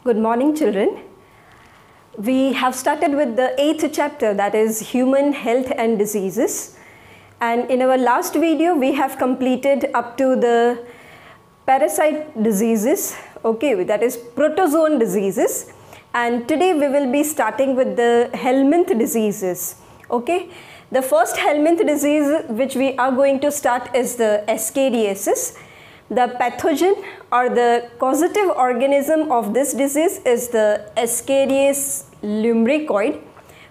Good morning, children. We have started with the 8th chapter, that is Human Health and Diseases. And in our last video, we have completed up to the parasite diseases, okay, that is protozoan diseases. And today we will be starting with the helminth diseases, okay. The first helminth disease which we are going to start is the Ascariasis. The pathogen or the causative organism of this disease is the Ascaris lumbricoid,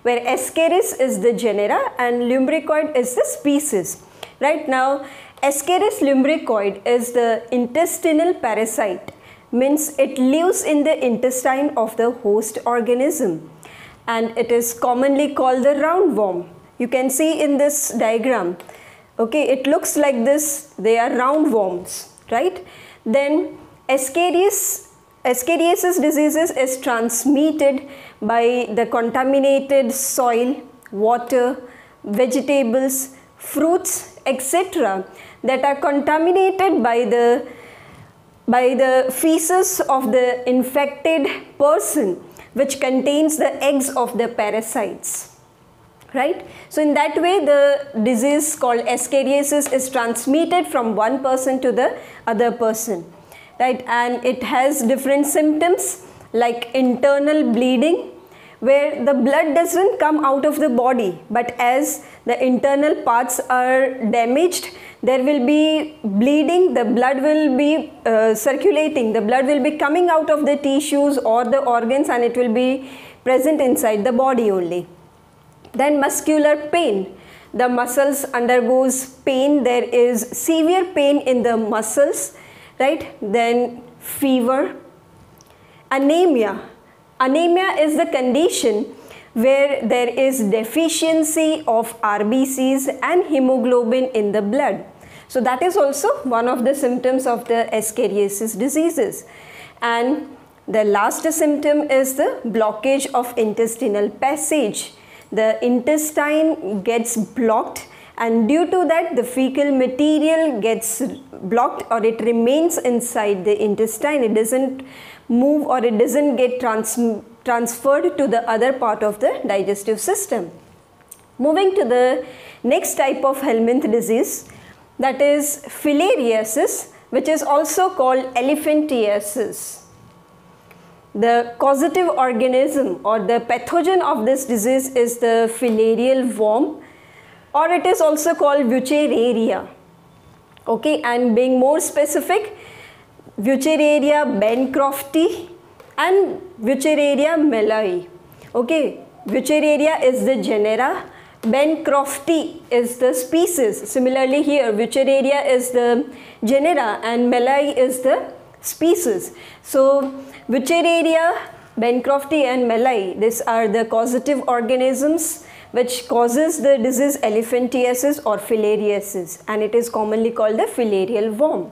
where Ascaris is the genera and lumbricoid is the species. Right now, Ascaris lumbricoid is the intestinal parasite, means it lives in the intestine of the host organism, and it is commonly called the roundworm. You can see in this diagram, okay, it looks like this, they are roundworms. Right? Then Ascariasis diseases is transmitted by the contaminated soil, water, vegetables, fruits, etc. that are contaminated by the feces of the infected person, which contains the eggs of the parasites. Right? So in that way, the disease called Ascariasis is transmitted from one person to the other person, right? And it has different symptoms like internal bleeding, where the blood doesn't come out of the body, but as the internal parts are damaged, there will be bleeding, the blood will be circulating, the blood will be coming out of the tissues or the organs, and it will be present inside the body only. Then muscular pain, the muscles undergoes pain, there is severe pain in the muscles, right? Then fever. Anemia, anemia is the condition where there is deficiency of RBCs and hemoglobin in the blood. So that is also one of the symptoms of the Ascariasis diseases. And the last symptom is the blockage of intestinal passage. The intestine gets blocked, and due to that the fecal material gets blocked, or it remains inside the intestine. It doesn't move, or it doesn't get transferred to the other part of the digestive system. Moving to the next type of helminth disease, that is filariasis, which is also called elephantiasis. The causative organism or the pathogen of this disease is the filarial worm, or it is also called Wuchereria. Okay, and being more specific, Wuchereria bancrofti and Wuchereria melloi. Okay, Wuchereria is the genera, bancrofti is the species. Similarly here, Wuchereria is the genera and melloi is the species. So Wuchereria, bancrofti and melloi, these are the causative organisms which causes the disease elephantiasis or filariasis, and it is commonly called the filarial worm.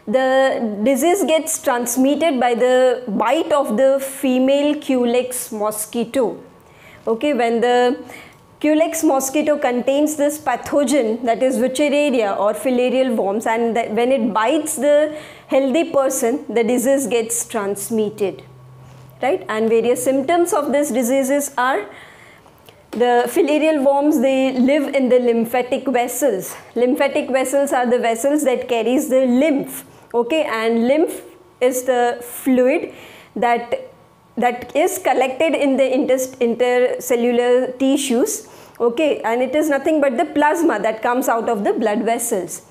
The disease gets transmitted by the bite of the female Culex mosquito. Okay, when the Culex mosquito contains this pathogen, that is Wuchereria or filarial worms, and when it bites the healthy person, the disease gets transmitted, right? And various symptoms of this diseases are the filarial worms, they live in the lymphatic vessels. Lymphatic vessels are the vessels that carries the lymph, okay, and lymph is the fluid that is collected in the intercellular tissues, okay, and it is nothing but the plasma that comes out of the blood vessels.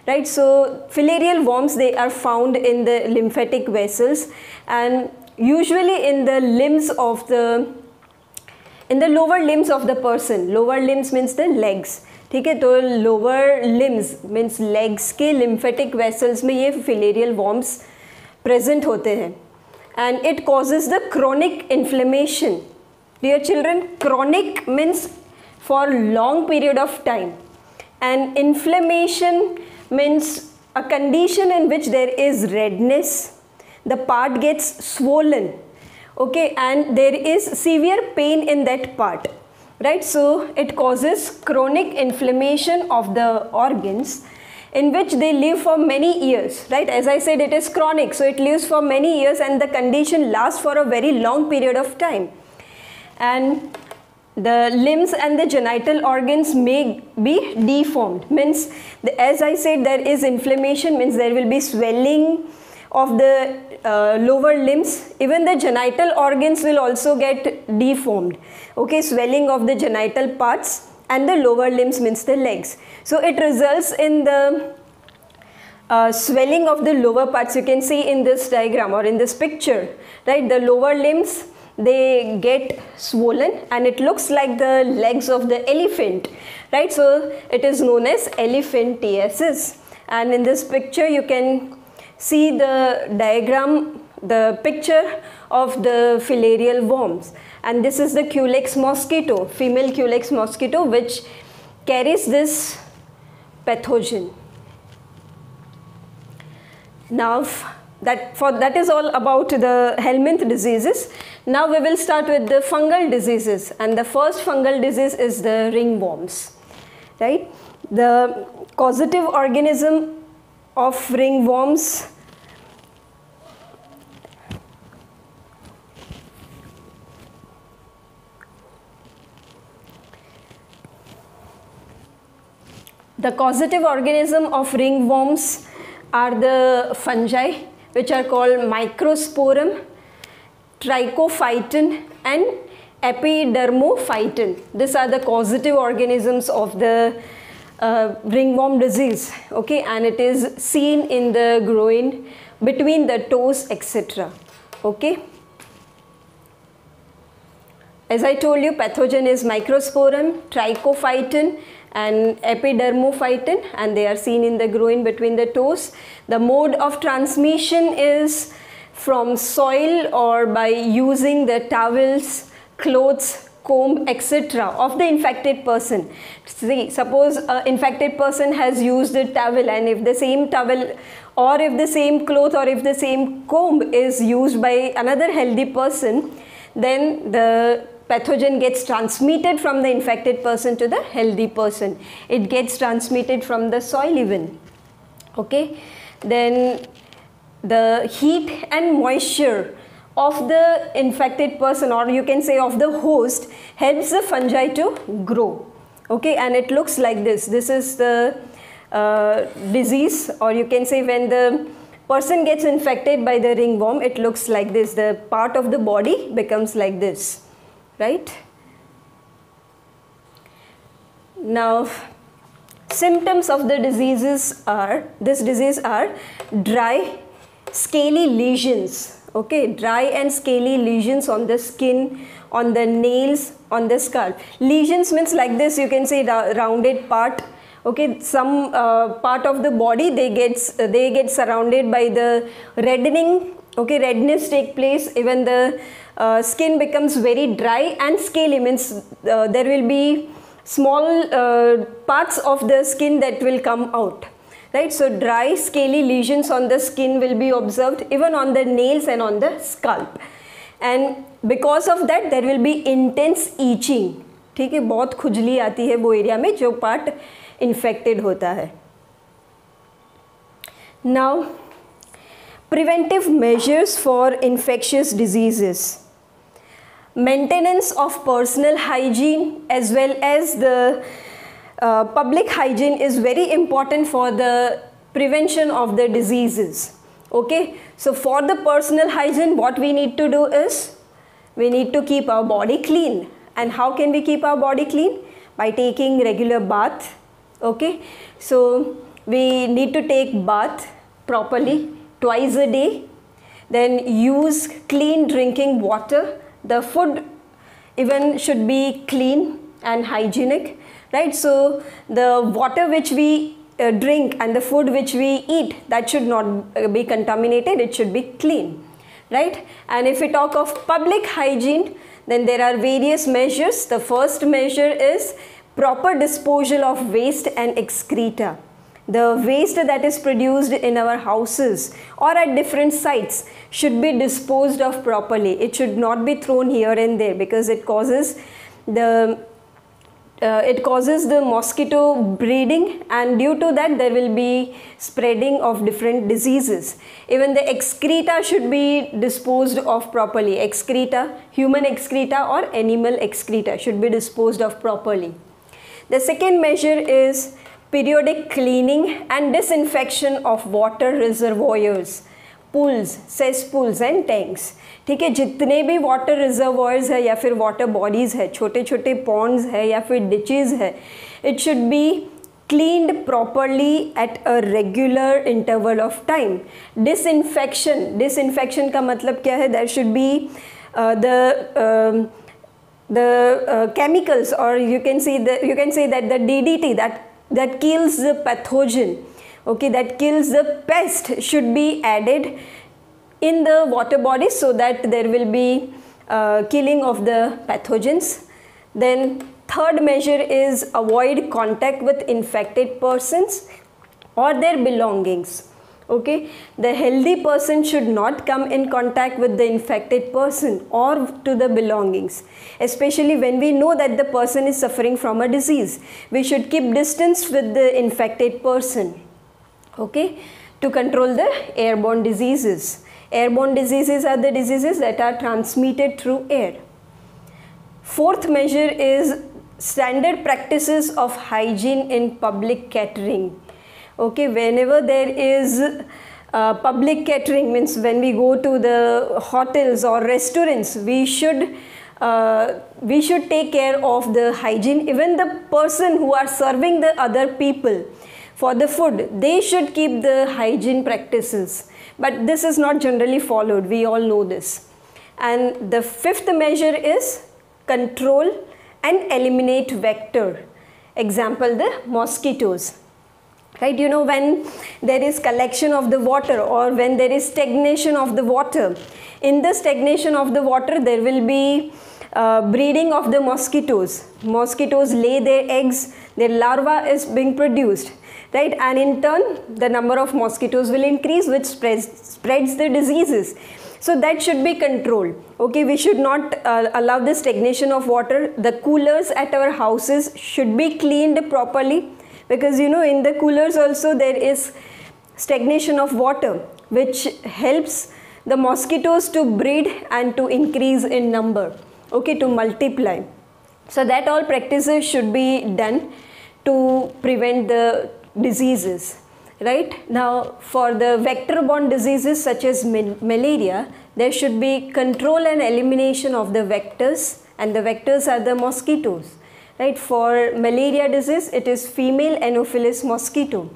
Right, so filarial worms, they are found in the lymphatic vessels, and usually in the limbs of the lower limbs of the person. Lower limbs means the legs. ठीक है, तो lower limbs means legs के lymphatic vessels में ये filarial worms present होते हैं, and it causes the chronic inflammation. Dear children, chronic means for long period of time, and inflammation means a condition in which there is redness, the part gets swollen, okay, and there is severe pain in that part, right? So it causes chronic inflammation of the organs. in which they live for many years, right? As I said, it is chronic, so it lives for many years and the condition lasts for a very long period of time. And the limbs and the genital organs may be deformed, means as I said, there is inflammation, means there will be swelling of the lower limbs. Even the genital organs will also get deformed, okay, swelling of the genital parts, and the lower limbs means the legs. So it results in the swelling of the lower parts. You can see in this diagram or in this picture, right? The lower limbs, they get swollen and it looks like the legs of the elephant, right? So it is known as elephantiasis. And in this picture you can see the diagram, the picture of the filarial worms, and this is the Culex mosquito, female Culex mosquito, which carries this pathogen. Now that is all about the Helminth diseases. Now we will start with the fungal diseases, and the first fungal disease is the ringworms, right? The causative organism of ringworms are the fungi, which are called Microsporum, Trichophyton and Epidermophyton. These are the causative organisms of the ringworm disease, okay, and it is seen in the groin, between the toes, etc. Okay. As I told you, pathogen is Microsporum, Trichophyton and Epidermophyton, and they are seen in the groin, between the toes. The mode of transmission is from soil or by using the towels, clothes, comb, etc. of the infected person. See, suppose an infected person has used a towel, and if the same towel or if the same cloth or if the same comb is used by another healthy person, then the pathogen gets transmitted from the infected person to the healthy person. It gets transmitted from the soil even, okay. Then the heat and moisture of the infected person, or you can say of the host, helps the fungi to grow, okay, and it looks like this. This is the disease, or you can say when the person gets infected by the ringworm, it looks like this. The part of the body becomes like this, right? Now, symptoms of the disease are dry, scaly lesions, okay, dry and scaly lesions on the skin, on the nails, on the scalp. Lesions means like this, you can say the rounded part, okay. Some part of the body, they get surrounded by the reddening, okay, redness take place. Even the skin becomes very dry and scaly, means there will be small parts of the skin that will come out, right? So dry scaly lesions on the skin will be observed, even on the nails and on the scalp, and because of that there will be intense itching, ठीक है, बहुत खुजली आती है वो area में जो part infected होता है. Now, preventive measures for infectious diseases. Maintenance of personal hygiene as well as the public hygiene is very important for the prevention of the diseases, okay. So for the personal hygiene, what we need to do is we need to keep our body clean. And how can we keep our body clean? By taking regular bath, okay. So we need to take bath properly twice a day, then use clean drinking water. The food even should be clean and hygienic, right? So the water which we drink and the food which we eat, that should not be contaminated, it should be clean, right? And if we talk of public hygiene, then there are various measures. The first measure is proper disposal of waste and excreta. The waste that is produced in our houses or at different sites should be disposed of properly. It should not be thrown here and there, because it causes the it causes the mosquito breeding, and due to that there will be spreading of different diseases. Even the excreta should be disposed of properly. Excreta, human excreta or animal excreta should be disposed of properly. The second measure is periodic cleaning and disinfection of water reservoirs, pools, cesspools and tanks. ठीक है, जितने भी water reservoirs है या फिर water bodies है, छोटे छोटे पॉन्ड्स है या फिर डिचेस है, it should be cleaned properly at a regular interval of time. Disinfection का मतलब क्या है? There should be the chemicals, or you can say that the DDT that kills the pathogen, okay, that kills the pest, should be added in the water bodies so that there will be killing of the pathogens. Then third measure is avoid contact with infected persons or their belongings. Okay, the healthy person should not come in contact with the infected person or to the belongings, especially when we know that the person is suffering from a disease. We should keep distance with the infected person, okay, to control the airborne diseases. Airborne diseases are the diseases that are transmitted through air. Fourth measure is standard practices of hygiene in public catering. Okay, whenever there is public catering, means when we go to the hotels or restaurants, we should take care of the hygiene. Even the person who are serving the other people for the food, they should keep the hygiene practices. But this is not generally followed. We all know this. And the fifth measure is control and eliminate vector. Example, the mosquitoes. Right, you know, when there is collection of the water or when there is stagnation of the water, in the stagnation of the water there will be breeding of the mosquitoes. Mosquitoes lay their eggs, their larva is being produced, right, and in turn the number of mosquitoes will increase, which spreads the diseases. So that should be controlled. Okay, we should not allow the stagnation of water. The coolers at our houses should be cleaned properly, because you know, in the coolers also there is stagnation of water, which helps the mosquitoes to breed and to increase in number, okay, to multiply. So that all practices should be done to prevent the diseases. Right, now for the vector-borne diseases such as malaria, there should be control and elimination of the vectors, and the vectors are the mosquitoes. Right, for malaria disease it is female Anopheles mosquito.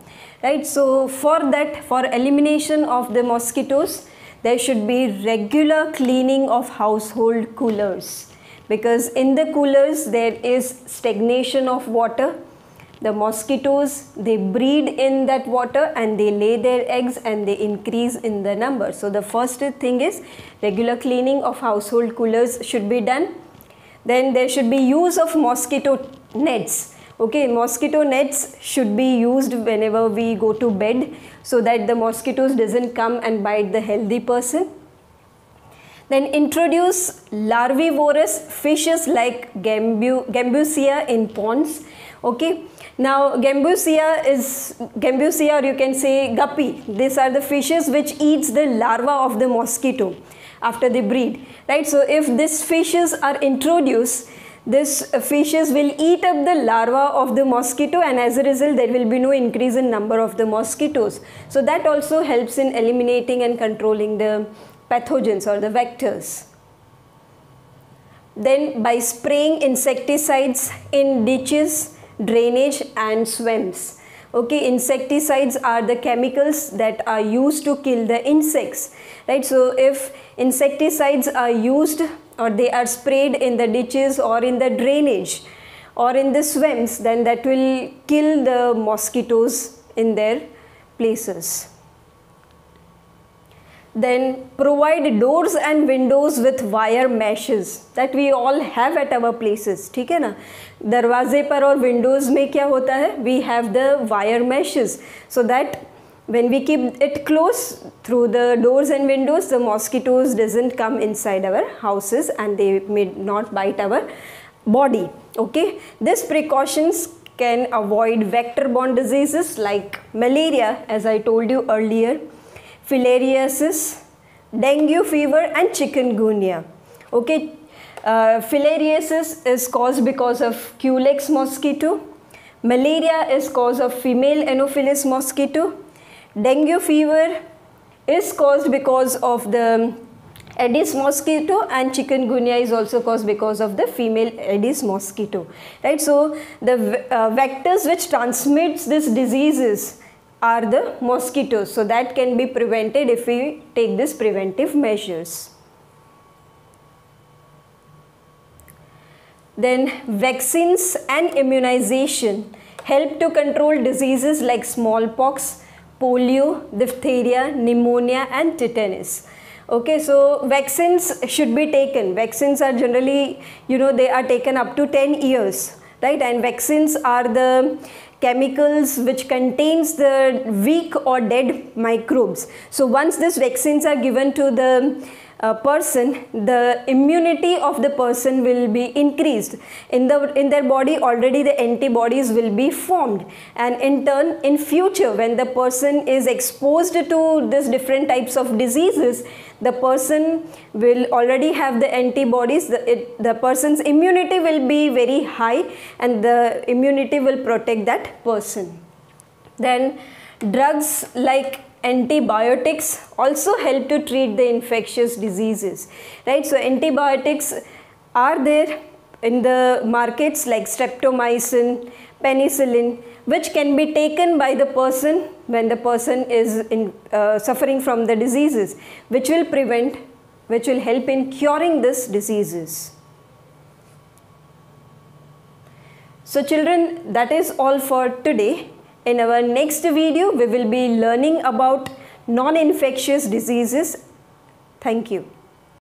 Right, so for that, for elimination of the mosquitoes, there should be regular cleaning of household coolers, because in the coolers there is stagnation of water. The mosquitoes, they breed in that water and they lay their eggs and they increase in the number. So the first thing is regular cleaning of household coolers should be done. Then there should be use of mosquito nets. Okay, mosquito nets should be used whenever we go to bed so that the mosquitoes doesn't come and bite the healthy person. Then introduce larvivorous fishes like Gambusia in ponds. Okay, now Gambusia or you can say guppy. These are the fishes which eats the larva of the mosquito after they breed. Right, so if these fishes are introduced, these fishes will eat up the larva of the mosquito, and as a result there will be no increase in number of the mosquitoes. So that also helps in eliminating and controlling the pathogens or the vectors. Then by spraying insecticides in ditches, drainage and swamps. Okay, insecticides are the chemicals that are used to kill the insects. Right, so if insecticides are used or they are sprayed in the ditches or in the drainage or in the swamps, then that will kill the mosquitoes in their places. Then provide doors and windows with wire meshes that we all have at our places. ठीक है ना, दरवाजे पर और windows में क्या होता है? We have the wire meshes, so that when we keep it close through the doors and windows, the mosquitoes doesn't come inside our houses and they may not bite our body. Okay, these precautions can avoid vector-borne diseases like malaria, as I told you earlier, filariasis, dengue fever and chikungunya. Okay, filariasis is caused because of Culex mosquito. Malaria is caused of female Anopheles mosquito. Dengue fever is caused because of the Aedes mosquito, and chikungunya is also caused because of the female Aedes mosquito. Right? So the vectors which transmits these diseases are the mosquitoes. So that can be prevented if we take these preventive measures. Then vaccines and immunization help to control diseases like smallpox, polio, diphtheria, pneumonia and tetanus. Okay, so vaccines should be taken. Vaccines are generally, they are taken up to 10 years, right? And vaccines are the chemicals which contains the weak or dead microbes. So once these vaccines are given to the person, the immunity of the person will be increased. In their body already the antibodies will be formed, and in turn in future when the person is exposed to these different types of diseases, the person will already have the antibodies, the person's immunity will be very high and the immunity will protect that person. Then drugs like antibiotics also help to treat the infectious diseases, right? So antibiotics are there in the markets like streptomycin, penicillin, which can be taken by the person when the person is suffering from the diseases, which will help in curing these diseases. So children, that is all for today. In our next video, we will be learning about non-infectious diseases. Thank you.